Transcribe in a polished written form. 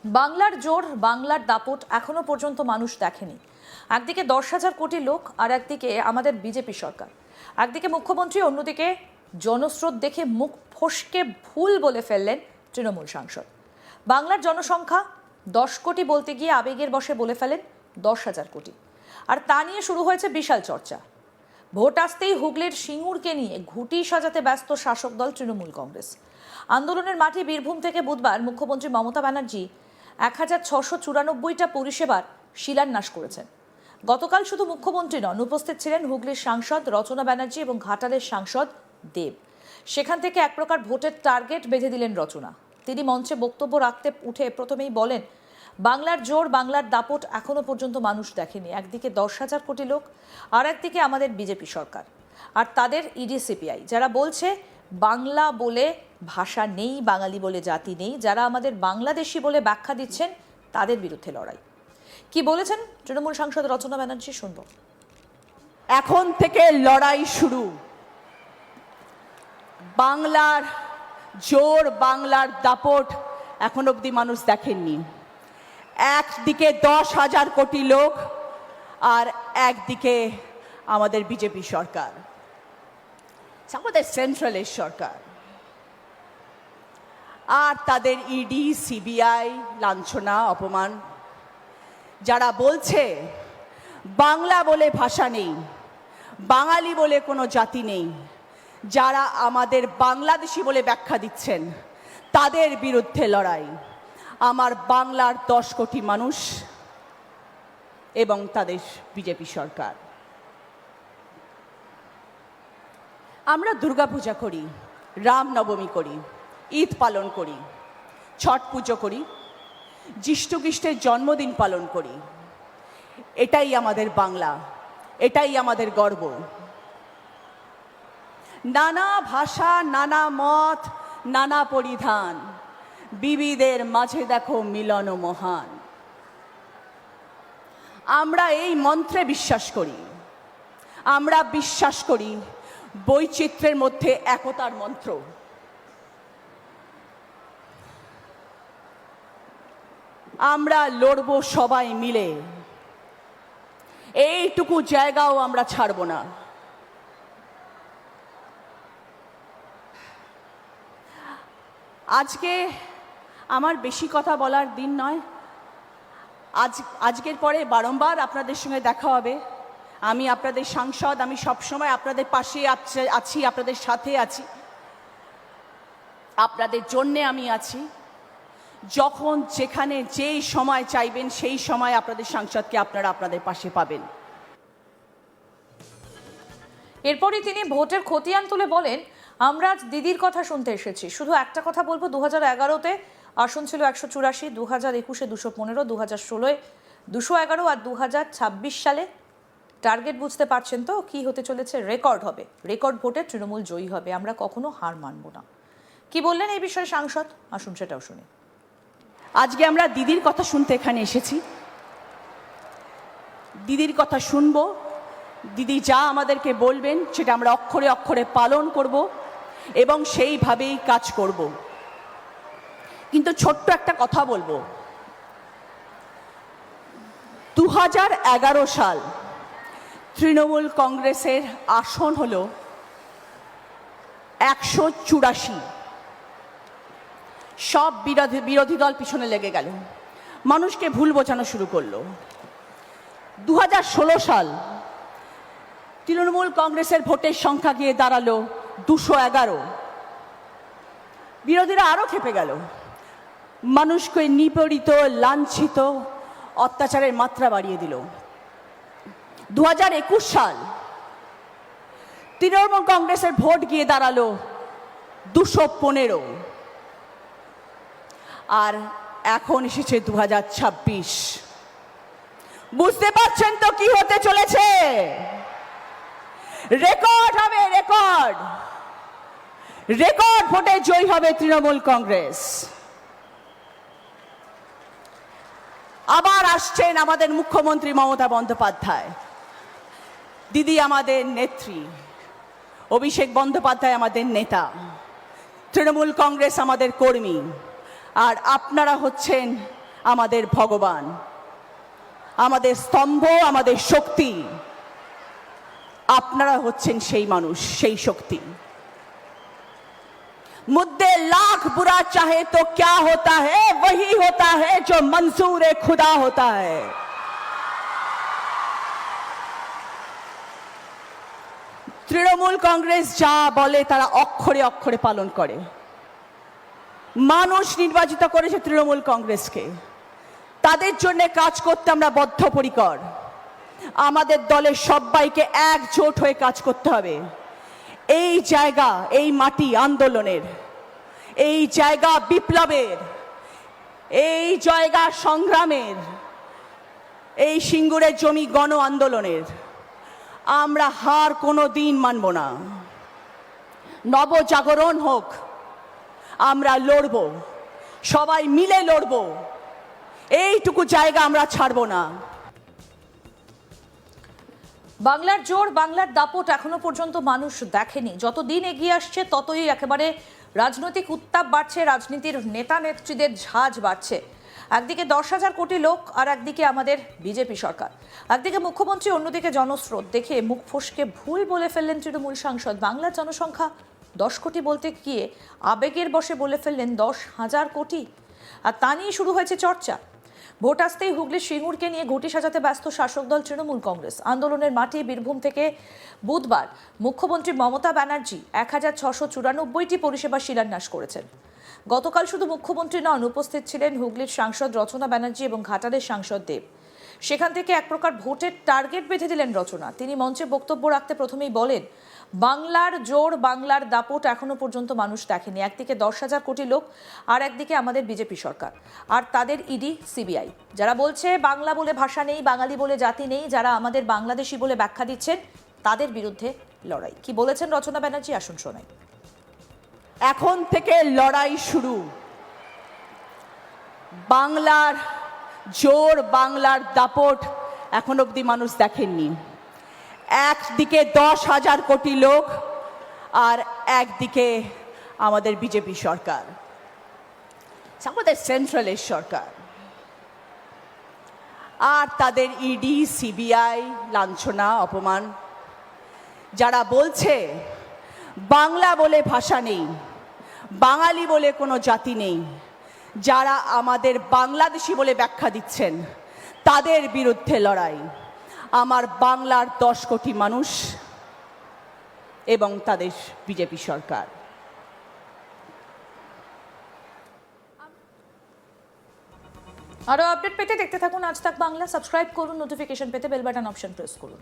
বাংলার জোর, বাংলার দাপট এখনো পর্যন্ত মানুষ দেখেনি। একদিকে 10,000 কোটি লোক, আর একদিকে আমাদের বিজেপি সরকার। একদিকে মুখ্যমন্ত্রী, অন্যদিকে জনস্রোত দেখে মুখ ফসকে ভুল বলে ফেললেন তৃণমূল সাংসদ। বাংলার জনসংখ্যা 10 কোটি বলতে গিয়ে আবেগের বশে বলে ফেলেন 10,000 কোটি। আর তা নিয়ে শুরু হয়েছে বিশাল চর্চা। ভোট আসতেই হুগলির সিঙ্গুরকে নিয়ে ঘুঁটি সাজাতে ব্যস্ত শাসক দল তৃণমূল কংগ্রেস। আন্দোলনের মাঠে বীরভূম থেকে বুধবার মুখ্যমন্ত্রী মমতা ব্যানার্জি 1694টা পরিষেবার শিলান্যাস করেছেন। গতকাল শুধু মুখ্যমন্ত্রী নন, উপস্থিত ছিলেন হুগলির সাংসদ রচনা ব্যানার্জি এবং ঘাটালের সাংসদ দেব। সেখান থেকে এক প্রকার ভোটের টার্গেট বেঁধে দিলেন রচনা। তিনি মঞ্চে বক্তব্য রাখতে উঠে প্রথমেই বলেন, বাংলার জোর, বাংলার দাপট এখনো পর্যন্ত মানুষ দেখেনি। একদিকে 10,000 কোটি লোক, আর একদিকে আমাদের বিজেপি সরকার আর তাদের ইডি সিপিআই, যারা বলছে বাংলা বলে ভাষা নেই, বাঙালি বলে জাতি নেই, যারা আমাদের বাংলাদেশি বলে ব্যাখ্যা দিচ্ছেন, তাদের বিরুদ্ধে লড়াই। কি বলেছেন তৃণমূল সাংসদ রচনা ব্যানার্জি, শুনব। এখন থেকে লড়াই শুরু। বাংলার জোর, বাংলার দাপট এখন অবধি মানুষ দেখেননি। একদিকে 10,000 কোটি লোক, আর একদিকে আমাদের বিজেপি সরকার, আমাদের সেন্ট্রালের সরকার, আর তাদের ইডি সিবিআই লাঞ্ছনা অপমান। যারা বলছে বাংলা বলে ভাষা নেই, বাঙালি বলে কোনো জাতি নেই, যারা আমাদের বাংলাদেশি বলে ব্যাখ্যা দিচ্ছেন, তাদের বিরুদ্ধে লড়াই। আমার বাংলার 10 কোটি মানুষ এবং তাদের বিজেপি সরকার। আমরা দুর্গাপূজা করি, রামনবমী করি, ঈদ পালন করি, ছট পুজো করি, যিশু খ্রিস্টের জন্মদিন পালন করি। এটাই আমাদের বাংলা, এটাই আমাদের গর্ব। নানা ভাষা, নানা মত, নানা পরিধান, বিবিধের মাঝে দেখো মিলন মহান। আমরা এই মন্ত্রে বিশ্বাস করি। আমরা বিশ্বাস করি বৈচিত্র্যের মধ্যে একতার মন্ত্র। আমরা লড়ব সবাই মিলে, এইটুকু জায়গাও আমরা ছাড়ব না। আজকে আমার বেশি কথা বলার দিন নয়। আজকের পরে বারংবার আপনাদের সঙ্গে দেখা হবে। আমি আপনাদের সাংসদ, আমি সবসময় আপনাদের পাশে আছি, আপনাদের সাথে আছি, আপনাদের জন্যে আমি আছি। যখন যেখানে যেই সময় চাইবেন, সেই সময় আপনাদের সাংসদকে আপনারা আপনাদের পাশে পাবেন। এরপরই তিনি ভোটের খতিয়ান তুলে বলেন, আমরা আজ দিদির কথা শুনতে এসেছি। শুধু একটা কথা বলবো, 2011-তে আসন ছিল 184, 2021-এ 215, 2016-এ 211, আর 2026 সালে টার্গেট বুঝতে পারছেন তো কি হতে চলেছে? রেকর্ড হবে। রেকর্ড ভোটে তৃণমূল জয়ী হবে। আমরা কখনো হার মানব না। কি বললেন এই বিষয়ে সাংসদ, আসুন সেটাও শুনি। আজকে আমরা দিদির কথা শুনতে এখানে এসেছি। দিদির কথা শুনবো। দিদি যা আমাদেরকে বলবেন সেটা আমরা অক্ষরে অক্ষরে পালন করব এবং সেইভাবেই কাজ করব। কিন্তু ছোট্ট একটা কথা বলবো, 2011 সাল তৃণমূল কংগ্রেসের আসন হলো 184। সব বিরোধী দল পিছনে লেগে গেল, মানুষকে ভুল বোঝানো শুরু করলো। 2016 সাল তৃণমূল কংগ্রেসের ভোটের সংখ্যা গিয়ে দাঁড়ালো 211। বিরোধীরা আরো খেপে গেল, মানুষকে নিপীড়িত, লাঞ্ছিত, অত্যাচারের মাত্রা বাড়িয়ে দিল। 2021 সাল তৃণমূল কংগ্রেসের ভোট গিয়ে দাঁড়ালো 215। আর এখন এসেছে 2026। বুঝতে পারছেন তো কি হতে চলেছে? রেকর্ড হবে, রেকর্ড। রেকর্ড ভোটে জয়ী হবে তৃণমূল কংগ্রেস। আবার আসছেন আমাদের মুখ্যমন্ত্রী মমতা বন্দ্যোপাধ্যায়। দিদি আমাদের নেত্রী, অভিষেক বন্দ্যোপাধ্যায় আমাদের নেতা, তৃণমূল কংগ্রেস আমাদের কর্মী, আর আপনারা হচ্ছেন আমাদের ভগবান, আমাদের স্তম্ভ, আমাদের শক্তি। আপনারা হচ্ছেন সেই মানুষ, সেই শক্তি। मुद्दे लाख बुरा चाहे तो क्या होता है, वही होता है जो मंसूर खुदा होता है। তৃণমূল কংগ্রেস যা বলে তারা অক্ষরে অক্ষরে পালন করে। মানুষ নির্বাচিত করেছে তৃণমূল কংগ্রেসকে, তাদের জন্য কাজ করতে আমরা বদ্ধপরিকর। আমাদের দলের সবাইকে একজোট হয়ে কাজ করতে হবে। এই জায়গা, এই মাটি আন্দোলনের, এই জায়গা বিপ্লবের, এই জায়গা সংগ্রামের, এই সিঙ্গুরের জমি গণ আন্দোলনের। আমরা হার কোনো দিন মানব না। নবজাগরণ হোক, আমরা লড়ব, সবাই মিলে লড়ব। এইটুকু জায়গা আমরা ছাড়ব না। বাংলার জোর, বাংলার দাপট এখনো পর্যন্ত মানুষ দেখেনি। যত দিন এগিয়ে আসছে ততই একেবারে রাজনৈতিক উত্তাপ বাড়ছে, রাজনীতির নেতা নেত্রীদের ঝাঁজ বাড়ছে। একদিকে 10,000 কোটি লোক, আর একদিকে আমাদের বিজেপি সরকার। একদিকে মুখ্যমন্ত্রী, অন্যদিকে জনস্রোত দেখে মুখ ফসকে ভুল বলে ফেললেন তৃণমূল সাংসদ। বাংলার জনসংখ্যা 10 কোটি বলতে গিয়ে আবেগের বশে বলে ফেললেন 10,000 কোটি। আর তা নিয়ে শুরু হয়েছে চর্চা। ভোট আসতেই হুগলির সিঙ্গুরকে নিয়ে ঘুঁটি সাজাতে ব্যস্ত শাসক দল তৃণমূল কংগ্রেস। আন্দোলনের মাটি বীরভূম থেকে বুধবার মুখ্যমন্ত্রী মমতা ব্যানার্জি 1694টি পরিষেবা শিলান্যাস করেছেন। গতকাল শুধু মুখ্যমন্ত্রী নন, উপস্থিত ছিলেন হুগলির সাংসদ রচনা ব্যানার্জি এবং ঘাটালের সাংসদ দেব। সেখান থেকে এক প্রকার ভোটের টার্গেট বেঁধে দিলেন রচনা। তিনি মঞ্চে বক্তব্য রাখতে প্রথমেই বলেন, বাংলার জোর, বাংলার দাপট এখনো পর্যন্ত মানুষ দেখেনি। একদিকে 10,000 কোটি লোক, আর একদিকে আমাদের বিজেপি সরকার আর তাদের ইডি সিবিআই। যারা বলছে বাংলা বলে ভাষা নেই, বাঙালি বলে জাতি নেই, যারা আমাদের বাংলাদেশি বলে ব্যাখ্যা দিচ্ছেন, তাদের বিরুদ্ধে লড়াই। কি বলেছেন রচনা ব্যানার্জি, আসুন শোনাই। এখন থেকে লড়াই শুরু। বাংলার জোর, বাংলার দাপট এখন অবধি মানুষ দেখেননি। একদিকে 10,000 কোটি লোক, আর একদিকে আমাদের বিজেপি সরকার, আমাদের সেন্ট্রালের সরকার, আর তাদের ইডি সিবিআই লাঞ্ছনা অপমান। যারা বলছে বাংলা বলে ভাষা নেই, বাঙালি বলে কোনো জাতি নেই, যারা আমাদের বাংলাদেশি বলে ব্যাখ্যা দিচ্ছেন, তাদের বিরুদ্ধে লড়াই। আমার বাংলার 10 কোটি মানুষ এবং তাদের বিজেপি সরকার। আরো আপডেট পেতে দেখতে থাকুন আজ তাক বাংলা। সাবস্ক্রাইব করুন, নোটিফিকেশন পেতে বেল বাটন অপশন প্রেস করুন।